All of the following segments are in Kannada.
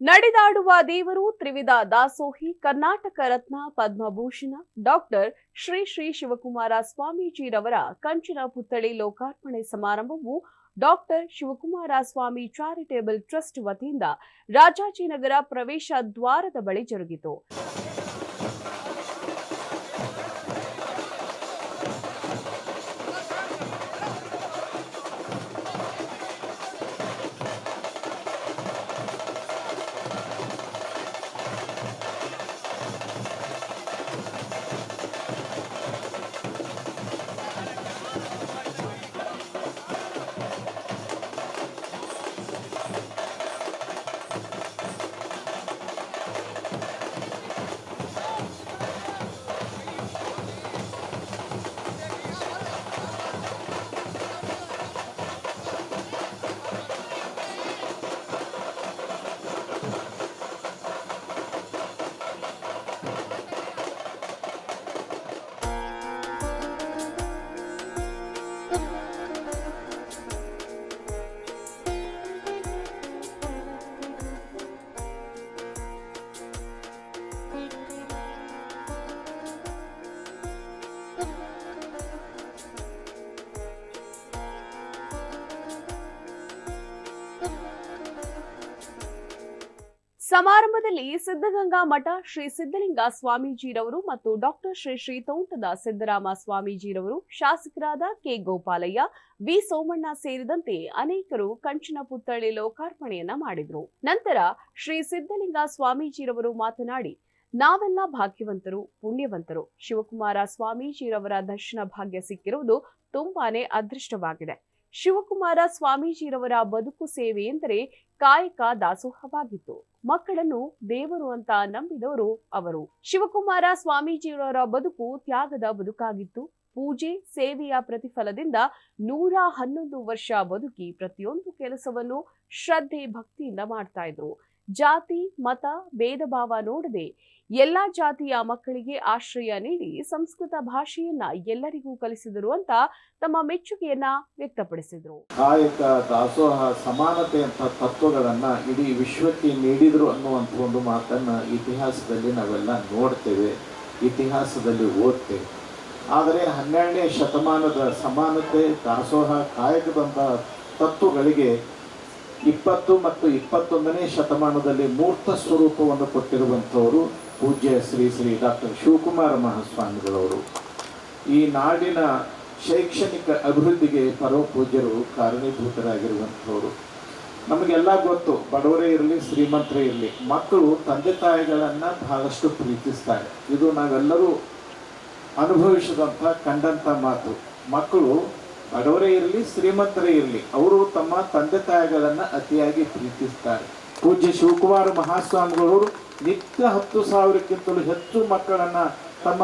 ನಡೆದಾಡುವ ದೇವರು ತ್ರಿವಿಧ ದಾಸೋಹಿ ಕರ್ನಾಟಕ ರತ್ನ ಪದ್ಮಭೂಷಣ ಡಾಕ್ಟರ್ ಶ್ರೀ ಶ್ರೀ ಶಿವಕುಮಾರ ಸ್ವಾಮೀಜಿರವರ ಕಂಚಿನ ಪುತ್ಥಳಿ ಲೋಕಾರ್ಪಣೆ ಸಮಾರಂಭವು doctor Shivakumara Swami charitable trust ವತಿಯಿಂದ ರಾಜಾಜಿನಗರ ಪ್ರವೇಶ ದ್ವಾರದ ಬಳಿ ಜರುಗಿತು. ಸಮಾರಂಭದಲ್ಲಿ ಸಿದ್ಧಗಂಗಾ ಮಠ ಶ್ರೀ ಸಿದ್ಧಲಿಂಗ ಸ್ವಾಮೀಜಿರವರು ಮತ್ತು ಡಾಕ್ಟರ್ ಶ್ರೀ ಶ್ರೀ ತೋಂಟದ ಸಿದ್ದರಾಮ ಸ್ವಾಮೀಜಿರವರು, ಶಾಸಕರಾದ ಕೆ ಗೋಪಾಲಯ್ಯ, ವಿ ಸೋಮಣ್ಣ ಸೇರಿದಂತೆ ಅನೇಕರು ಕಂಚಿನ ಪುತ್ಥಳಿ ಲೋಕಾರ್ಪಣೆಯನ್ನ ಮಾಡಿದರು. ನಂತರ ಶ್ರೀ ಸಿದ್ಧಲಿಂಗ ಸ್ವಾಮೀಜಿರವರು ಮಾತನಾಡಿ, ನಾವೆಲ್ಲ ಭಾಗ್ಯವಂತರು, ಪುಣ್ಯವಂತರು. ಶಿವಕುಮಾರ ಸ್ವಾಮೀಜಿರವರ ದರ್ಶನ ಭಾಗ್ಯ ಸಿಕ್ಕಿರುವುದು ತುಂಬಾನೇ ಅದೃಷ್ಟವಾಗಿದೆ. ಶಿವಕುಮಾರ ಸ್ವಾಮೀಜಿರವರ ಬದುಕು ಸೇವೆ ಎಂದರೆ ಕಾಯಕ ದಾಸೋಹವಾಗಿತ್ತು. ಮಕ್ಕಳನ್ನು ದೇವರು ಅಂತ ನಂಬಿದವರು ಅವರು. ಶಿವಕುಮಾರ ಸ್ವಾಮೀಜಿಯವರ ಬದುಕು ತ್ಯಾಗದ ಬದುಕಾಗಿತ್ತು. ಪೂಜೆ ಸೇವೆಯ ಪ್ರತಿಫಲದಿಂದ 111 ವರ್ಷ ಬದುಕಿ ಪ್ರತಿಯೊಂದು ಕೆಲಸವನ್ನು ಶ್ರದ್ಧೆ ಭಕ್ತಿಯಿಂದ ಮಾಡ್ತಾ ಇದ್ರು. ಜಾತಿ ಮತ ಭೇದ ಭಾವ ನೋಡದೆ ಎಲ್ಲಾ ಜಾತಿಯ ಮಕ್ಕಳಿಗೆ ಆಶ್ರಯ ನೀಡಿ ಸಂಸ್ಕೃತ ಭಾಷೆಯನ್ನ ಎಲ್ಲರಿಗೂ ಕಲಿಸಿದರು ಅಂತ ತಮ್ಮ ಮೆಚ್ಚುಗೆಯನ್ನ ವ್ಯಕ್ತಪಡಿಸಿದರು. ಕಾಯಕ ದಾಸೋಹ ಸಮಾನತೆ ಅಂತ ತತ್ವಗಳನ್ನ ಇಡೀ ವಿಶ್ವಕ್ಕೆ ನೀಡಿದ್ರು ಅನ್ನುವಂಥ ಒಂದು ಮಾತನ್ನ ಇತಿಹಾಸದಲ್ಲಿ ನಾವೆಲ್ಲ ನೋಡ್ತೇವೆ, ಇತಿಹಾಸದಲ್ಲಿ ಓದ್ತೇವೆ. ಆದರೆ 12ನೇ ಶತಮಾನದ ಸಮಾನತೆ ದಾಸೋಹ ಕಾಯಕದಂತ ತತ್ವಗಳಿಗೆ 20 ಮತ್ತು 21ನೇ ಶತಮಾನದಲ್ಲಿ ಮೂರ್ತ ಸ್ವರೂಪವನ್ನು ಕೊಟ್ಟಿರುವಂಥವರು ಪೂಜ್ಯ ಶ್ರೀ ಶ್ರೀ ಡಾಕ್ಟರ್ ಶಿವಕುಮಾರ ಮಹಾಸ್ವಾಮಿಗಳವರು. ಈ ನಾಡಿನ ಶೈಕ್ಷಣಿಕ ಅಭಿವೃದ್ಧಿಗೆ ಪರಮಪೂಜ್ಯರು ಕಾರಣೀಭೂತರಾಗಿರುವಂಥವರು. ನಮಗೆಲ್ಲ ಗೊತ್ತು, ಬಡವರೇ ಇರಲಿ ಶ್ರೀಮಂತರೇ ಇರಲಿ, ಮಕ್ಕಳು ತಂದೆ ತಾಯಿಗಳನ್ನು ಬಹಳಷ್ಟು ಪ್ರೀತಿಸ್ತಾರೆ. ಇದು ನಾವೆಲ್ಲರೂ ಅನುಭವಿಸಿದಂಥ ಕಂಡಂಥ ಮಾತು. ಮಕ್ಕಳು ಬಡವರೇ ಇರಲಿ ಶ್ರೀಮಂತರೇ ಇರಲಿ, ಅವರು ತಮ್ಮ ತಂದೆ ತಾಯಿಗಳನ್ನು ಅತಿಯಾಗಿ ಪ್ರೀತಿಸ್ತಾರೆ. ಪೂಜ್ಯ ಶಿವಕುಮಾರ ಮಹಾಸ್ವಾಮಿಗಳವರು ನಿತ್ಯ 10,000ಕ್ಕಿಂತಲೂ ಹೆಚ್ಚು ಮಕ್ಕಳನ್ನು ತಮ್ಮ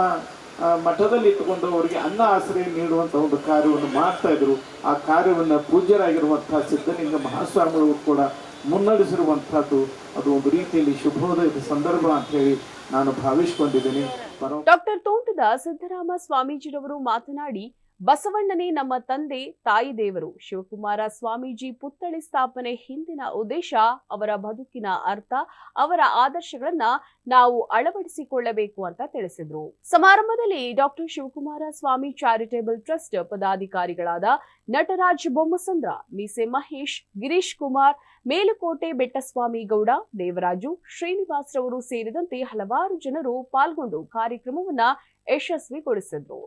ಮಠದಲ್ಲಿ ಇಟ್ಟುಕೊಂಡು ಅವರಿಗೆ ಅನ್ನ ಆಶ್ರಯ ನೀಡುವಂಥ ಒಂದು ಕಾರ್ಯವನ್ನು ಮಾಡ್ತಾ ಇದ್ರು. ಆ ಕಾರ್ಯವನ್ನು ಪೂಜ್ಯರಾಗಿರುವಂತಹ ಸಿದ್ಧಲಿಂಗ ಮಹಾಸ್ವಾಮಿಗಳು ಕೂಡ ಮುನ್ನಡೆಸಿರುವಂತಹದ್ದು ಅದು ಒಂದು ರೀತಿಯಲ್ಲಿ ಶುಭೋದಯದ ಸಂದರ್ಭ ಅಂತ ಹೇಳಿ ನಾನು ಭಾವಿಸಿಕೊಂಡಿದ್ದೇನೆ. ಡಾಕ್ಟರ್ ತೋಂಟದ ಸಿದ್ದರಾಮ ಸ್ವಾಮೀಜಿರವರು ಮಾತನಾಡಿ, ಬಸವಣ್ಣನೇ ನಮ್ಮ ತಂದೆ ತಾಯಿ ದೇವರು. ಶಿವಕುಮಾರ ಸ್ವಾಮೀಜಿ ಪುತ್ಥಳಿ ಸ್ಥಾಪನೆ ಹಿಂದಿನ ಉದ್ದೇಶ ಅವರ ಬದುಕಿನ ಅರ್ಥ, ಅವರ ಆದರ್ಶಗಳನ್ನ ನಾವು ಅಳವಡಿಸಿಕೊಳ್ಳಬೇಕು ಅಂತ ತಿಳಿಸಿದ್ರು. ಸಮಾರಂಭದಲ್ಲಿ doctor Shivakumara Swami charitable trust ಪದಾಧಿಕಾರಿಗಳಾದ Nataraj Bommasandra, ಮೀಸೆ ಮಹೇಶ್, ಗಿರೀಶ್ ಕುಮಾರ್, ಮೇಲುಕೋಟೆ ಬೆಟ್ಟಸ್ವಾಮಿ ಗೌಡ, ದೇವರಾಜು, ಶ್ರೀನಿವಾಸ್ ರವರು ಸೇರಿದಂತೆ ಹಲವಾರು ಜನರು ಪಾಲ್ಗೊಂಡು ಕಾರ್ಯಕ್ರಮವನ್ನ ಯಶಸ್ವಿಗೊಳಿಸಿದ್ರು.